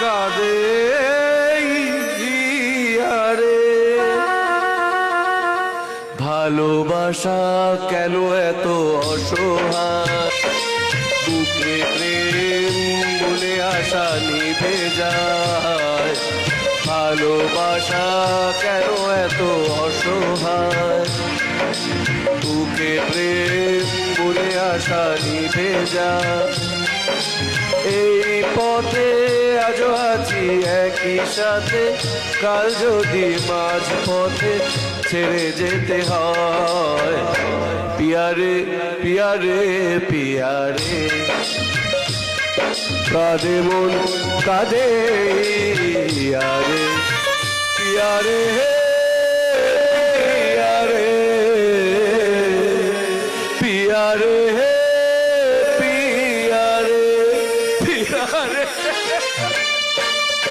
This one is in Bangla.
কাঁদে আরে ভালোবাসা কেন এত অসহায় বুকে প্রেম বলে আশা নিভে যায় ভালোবাসা কেন এত অসহায় বুকে প্রেম বলে আশা নিভে যায় এই পথে আজও আছি একই সাথে কাল যদি মাঝ পথে ছেড়ে যেতে হয় পিয়ারে পিয়ারে পিয়ারে কাঁদে মন কাঁদে পিয়ারে পিয়ারে পিয়ারে পিয়ারে পিয়ারে